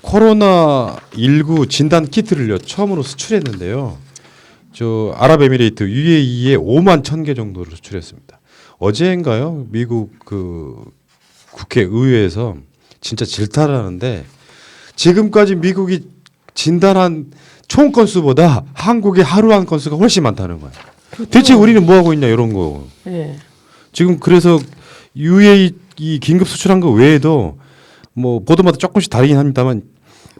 코로나19 진단 키트를요 처음으로 수출했는데요. 저 아랍에미레이트 UAE에 5만 1,000개 정도를 수출했습니다. 어제인가요? 미국 그 국회 의회에서 진짜 질타를 하는데 지금까지 미국이 진단한 총 건수보다 한국의 하루 한 건수가 훨씬 많다는 거야. 대체 우리는 뭐 하고 있냐 이런 거. 네. 지금 그래서 UAE 이 긴급 수출한 거 외에도 뭐 보도마다 조금씩 다르긴 합니다만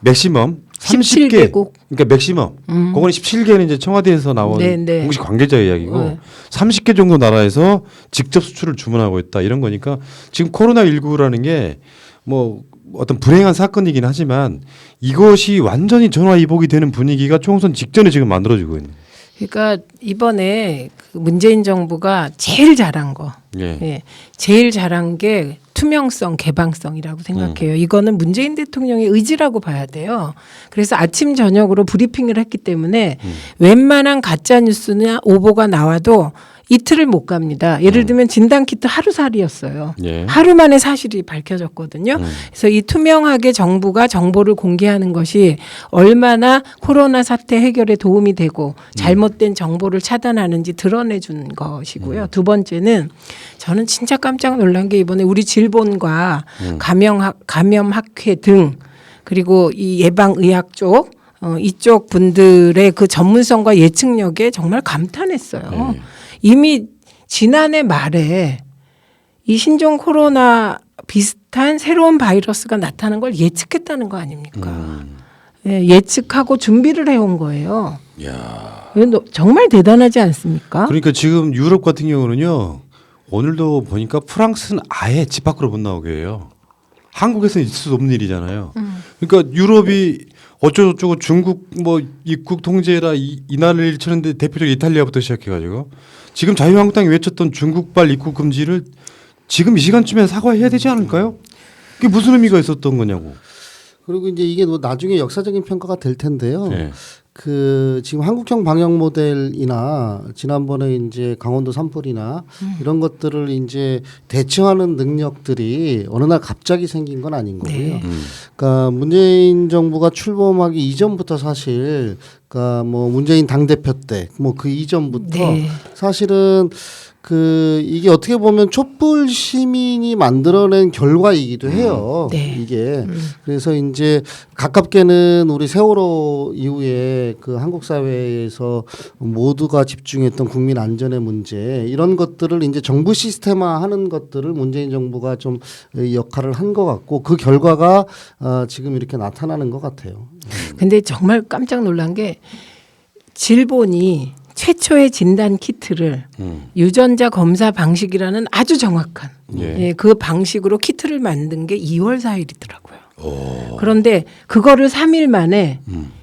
맥시멈 30개 17개국. 그러니까 맥시멈 그거는 17개는 이제 청와대에서 나온 네네. 공식 관계자 이야기고 네. 30개 정도 나라에서 직접 수출을 주문하고 있다 이런 거니까 지금 코로나19라는 게 뭐 어떤 불행한 사건이긴 하지만 이것이 완전히 전화위복이 되는 분위기가 총선 직전에 지금 만들어지고 있는. 그러니까 이번에 그 문재인 정부가 제일 잘한 거, 예. 제일 잘한 게 투명성, 개방성이라고 생각해요. 이거는 문재인 대통령의 의지라고 봐야 돼요. 그래서 아침 저녁으로 브리핑을 했기 때문에 웬만한 가짜 뉴스나 오보가 나와도 이틀을 못 갑니다. 예를 들면 진단키트 하루살이였어요. 예. 하루 만에 사실이 밝혀졌거든요. 그래서 이 투명하게 정부가 정보를 공개하는 것이 얼마나 코로나 사태 해결에 도움이 되고 잘못된 정보를 차단하는지 드러내준 것이고요. 두 번째는 저는 진짜 깜짝 놀란 게 이번에 우리 질본과 감염학회 등 그리고 이 예방의학 쪽 이쪽 분들의 그 전문성과 예측력에 정말 감탄했어요. 이미 지난해 말에 이 신종 코로나 비슷한 새로운 바이러스가 나타나는 걸 예측했다는 거 아닙니까? 예, 예측하고 준비를 해온 거예요. 야. 이건 정말 대단하지 않습니까? 그러니까 지금 유럽 같은 경우는요. 오늘도 보니까 프랑스는 아예 집 밖으로 못 나오게 해요. 한국에서는 있을 수 없는 일이잖아요. 그러니까 유럽이 어쩌고저쩌고 중국 뭐 입국 통제라 이날을 치는데 대표적으로 이탈리아부터 시작해가지고 지금 자유한국당이 외쳤던 중국발 입국 금지를 지금 이 시간쯤에 사과해야 되지 않을까요? 그게 무슨 의미가 있었던 거냐고. 그리고 이제 이게 뭐 나중에 역사적인 평가가 될 텐데요. 네. 그 지금 한국형 방역 모델이나 지난번에 이제 강원도 산불이나 이런 것들을 이제 대처하는 능력들이 어느 날 갑자기 생긴 건 아닌 거고요. 네. 그러니까 문재인 정부가 출범하기 이전부터 사실 그러니까 뭐 문재인 당대표 때 뭐 그 이전부터 네. 사실은 그 이게 어떻게 보면 촛불 시민이 만들어낸 결과이기도 해요. 네. 이게 그래서 이제 가깝게는 우리 세월호 이후에 그 한국 사회에서 모두가 집중했던 국민 안전의 문제 이런 것들을 이제 정부 시스템화하는 것들을 문재인 정부가 좀 역할을 한 것 같고 그 결과가 지금 이렇게 나타나는 것 같아요. 근데 정말 깜짝 놀란 게 질본이 최초의 진단 키트를 유전자 검사 방식이라는 아주 정확한 예, 그 방식으로 키트를 만든 게 2월 4일이더라고요. 그런데 그거를 3일 만에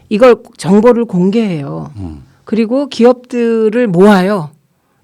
이걸 정보를 공개해요. 그리고 기업들을 모아요.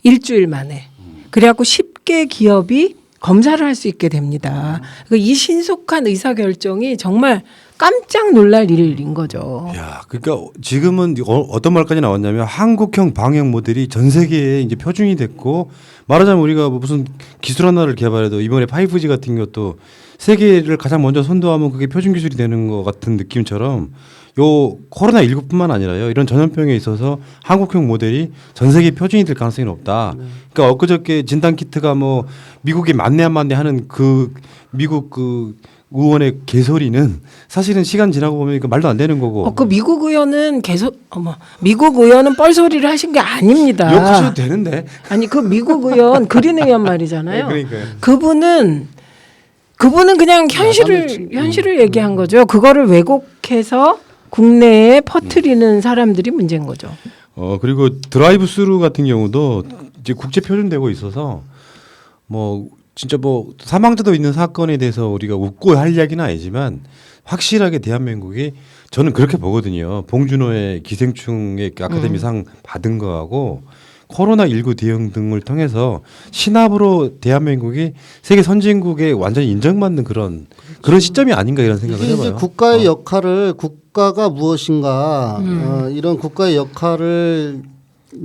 일주일 만에. 그래갖고 쉽게 기업이 검사를 할 수 있게 됩니다. 이 신속한 의사결정이 정말 깜짝 놀랄 일인 거죠. 야, 그러니까 지금은 어떤 말까지 나왔냐면 한국형 방역 모델이 전 세계에 이제 표준이 됐고 말하자면 우리가 뭐 무슨 기술 하나를 개발해도 이번에 5G 같은 것도 세계를 가장 먼저 선도하면 그게 표준 기술이 되는 것 같은 느낌처럼 요 코로나19뿐만 아니라요. 이런 전염병에 있어서 한국형 모델이 전 세계 표준이 될 가능성이 높다. 그러니까 엊그저께 진단 키트가 뭐 미국에 맞네 안 맞네 하는 그 미국 그 의원의 개소리는 사실은 시간 지나고 보면 말도 안 되는 거고. 그 미국 의원은 미국 의원은 뻘소리를 하신 게 아닙니다. 욕하셔도 되는데. 아니 그 미국 의원 그린 의원 말이잖아요. 네, 그러니까요. 그분은 그냥 현실을 얘기한 거죠. 그거를 왜곡해서 국내에 퍼뜨리는 사람들이 문제인 거죠. 그리고 드라이브 스루 같은 경우도 이제 국제 표준되고 있어서 뭐 진짜 뭐 사망자도 있는 사건에 대해서 우리가 웃고 할 이야기는 아니지만 확실하게 대한민국이 저는 그렇게 보거든요. 봉준호의 기생충의 아카데미상 받은 거하고 코로나19 대응 등을 통해서 신압으로 대한민국이 세계 선진국에 완전히 인정받는 그런 시점이 아닌가 이런 생각을 이게 해봐요. 이제 국가의 역할을 국가가 무엇인가 이런 국가의 역할을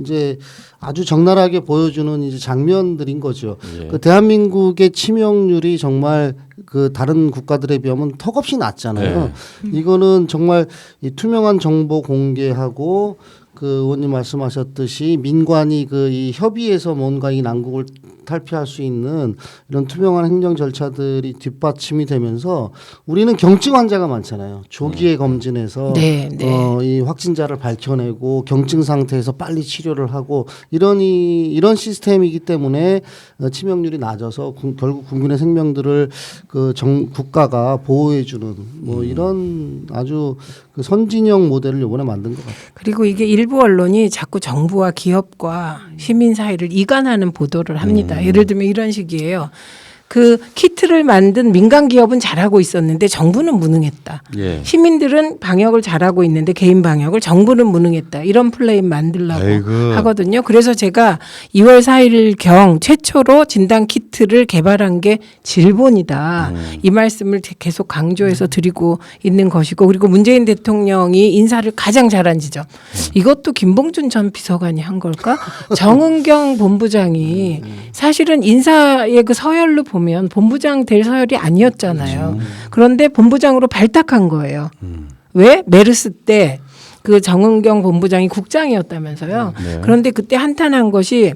이제 아주 적나라하게 보여주는 이제 장면들인 거죠. 예. 그 대한민국의 치명률이 정말 그 다른 국가들에 비하면 턱없이 낮잖아요. 이거는 정말 이 투명한 정보 공개하고 그 의원님 말씀하셨듯이 민관이 그 이 협의해서 뭔가 이 난국을 탈피할 수 있는 이런 투명한 행정 절차들이 뒷받침이 되면서 우리는 경증 환자가 많잖아요. 조기에 검진해서 네, 네. 이 확진자를 밝혀내고 경증 상태에서 빨리 치료를 하고 이런 시스템이기 때문에 치명률이 낮아서 결국 국민의 생명들을 그 국가가 보호해주는 뭐 이런 아주 그 선진형 모델을 이번에 만든 것 같아요. 그리고 이게 일부 언론이 자꾸 정부와 기업과 시민 사회를 이간하는 보도를 합니다. 예를 들면 이런 식이에요. 그 키트를 만든 민간 기업은 잘하고 있었는데 정부는 무능했다. 예. 시민들은 방역을 잘하고 있는데 개인 방역을 정부는 무능했다. 이런 플레임 만들려고 아이고. 하거든요. 그래서 제가 2월 4일경 최초로 진단 키트를 개발한 게 질본이다. 이 말씀을 계속 강조해서 드리고 있는 것이고, 그리고 문재인 대통령이 인사를 가장 잘한 지점. 이것도 김봉준 전 비서관이 한 걸까? 정은경 본부장이 사실은 인사의 그 서열로 보면 본부장 될 서열이 아니었잖아요. 그런데 본부장으로 발탁한 거예요. 왜? 메르스 때 그 정은경 본부장이 국장이었다면서요. 네. 그런데 그때 한탄한 것이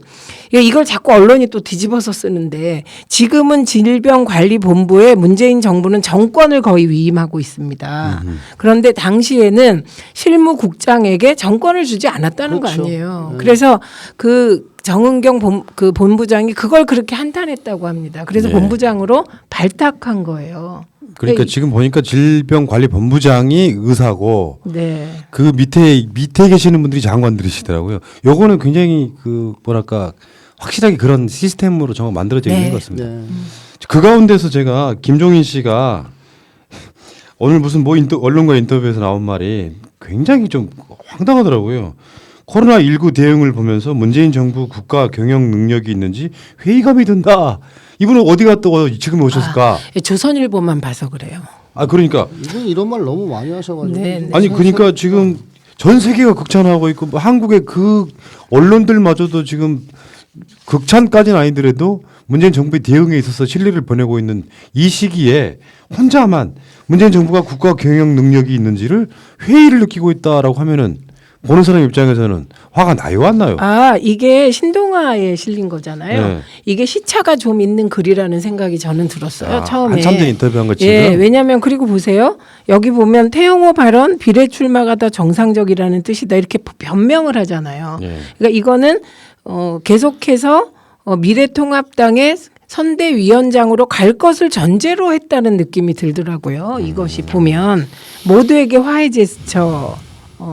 이걸 자꾸 언론이 또 뒤집어서 쓰는데 지금은 질병관리본부에 문재인 정부는 정권을 거의 위임하고 있습니다. 그런데 당시에는 실무국장에게 정권을 주지 않았다는 그렇죠. 거 아니에요. 그래서 그 정은경 그 본부장이 그걸 그렇게 한탄했다고 합니다. 그래서 네. 본부장으로 발탁한 거예요. 그러니까 지금 보니까 질병관리본부장이 의사고 네. 그 밑에 계시는 분들이 장관들이시더라고요. 요거는 굉장히 그 뭐랄까 확실하게 그런 시스템으로 정말 만들어져 네. 있는 것 같습니다. 네. 그 가운데서 제가 김종인 씨가 오늘 무슨 뭐 언론과 인터뷰에서 나온 말이 굉장히 좀 황당하더라고요. 코로나19 대응을 보면서 문재인 정부 국가 경영 능력이 있는지 회의감이 든다. 이분은 어디 갔다 지금 오셨을까? 조선일보만 봐서 그래요. 아 그러니까 이분 이런 말 너무 많이 하셔가지고. 네, 네. 아니 그러니까 지금 전 세계가 극찬하고 있고 뭐 한국의 그 언론들마저도 지금 극찬까지는 아니더라도 문재인 정부의 대응에 있어서 신뢰를 보내고 있는 이 시기에 혼자만 문재인 정부가 국가 경영 능력이 있는지를 회의를 느끼고 있다라고 하면은 보는 사람 입장에서는 화가 나요, 안 나요? 아, 이게 신동아에 실린 거잖아요. 네. 이게 시차가 좀 있는 글이라는 생각이 저는 들었어요. 처음에. 한참 전 인터뷰한 거 지금. 예, 왜냐하면 그리고 보세요. 여기 보면 태영호 발언 비례 출마가 더 정상적이라는 뜻이다 이렇게 변명을 하잖아요. 예. 그러니까 이거는 계속해서 미래통합당의 선대위원장으로 갈 것을 전제로 했다는 느낌이 들더라고요. 이것이 보면 모두에게 화해 제스처.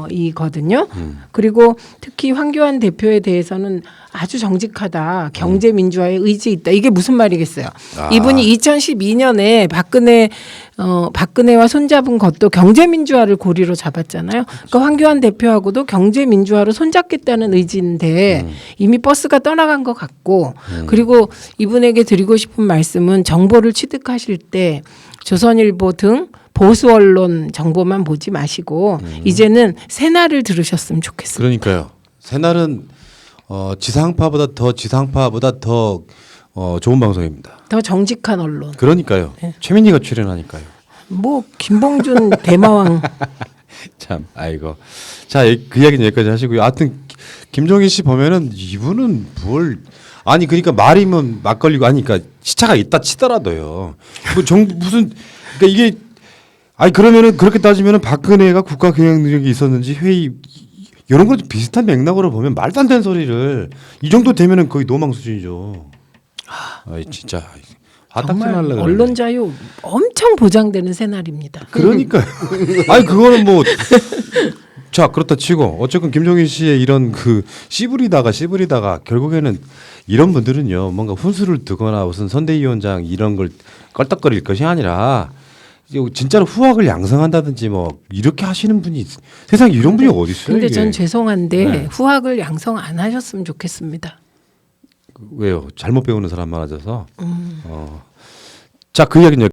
이거든요. 그리고 특히 황교안 대표에 대해서는 아주 정직하다. 경제 민주화에 의지 있다. 이게 무슨 말이겠어요? 이분이 2012년에 박근혜와 손잡은 것도 경제 민주화를 고리로 잡았잖아요. 그러니까 황교안 대표하고도 경제 민주화로 손잡겠다는 의지인데 이미 버스가 떠나간 것 같고 그리고 이분에게 드리고 싶은 말씀은 정보를 취득하실 때 조선일보 등 보수 언론 정보만 보지 마시고 이제는 새날을 들으셨으면 좋겠습니다. 그러니까요. 새날은 지상파보다 더 좋은 방송입니다. 더 정직한 언론. 그러니까요. 네. 최민희가 출연하니까요. 뭐 김봉준 대마왕. 참, 아이고. 자, 그 이야기는 여기까지 하시고요. 하여튼 김종인 씨 보면은 이분은 아니 그러니까 말이면 막걸리고 하니까 시차가 있다 치더라도요. 뭐 무슨 그러니까 이게 아니 그러면은 그렇게 따지면은 박근혜가 국가 경영 능력이 있었는지 회의 이런 거 비슷한 맥락으로 보면 말도 안 되는 소리를 이 정도 되면은 거의 노망 수준이죠. 아, 진짜 화딱지 정말 날라 그러네. 언론 자유 엄청 보장되는 새날입니다. 그러니까요. 아니 그거는 뭐 자 그렇다 치고 어쨌건 김종인 씨의 이런 그 씨부리다가 결국에는 이런 분들은요 뭔가 훈수를 두거나 무슨 선대위원장 이런 걸 껄떡거릴 것이 아니라 진짜로 후학을 양성한다든지 뭐 이렇게 하시는 분이 세상에 이런 분이 어디 있어요? 근데 이게? 전 죄송한데 네. 후학을 양성 안 하셨으면 좋겠습니다. 왜요? 잘못 배우는 사람 많아져서. 자, 그 이야기는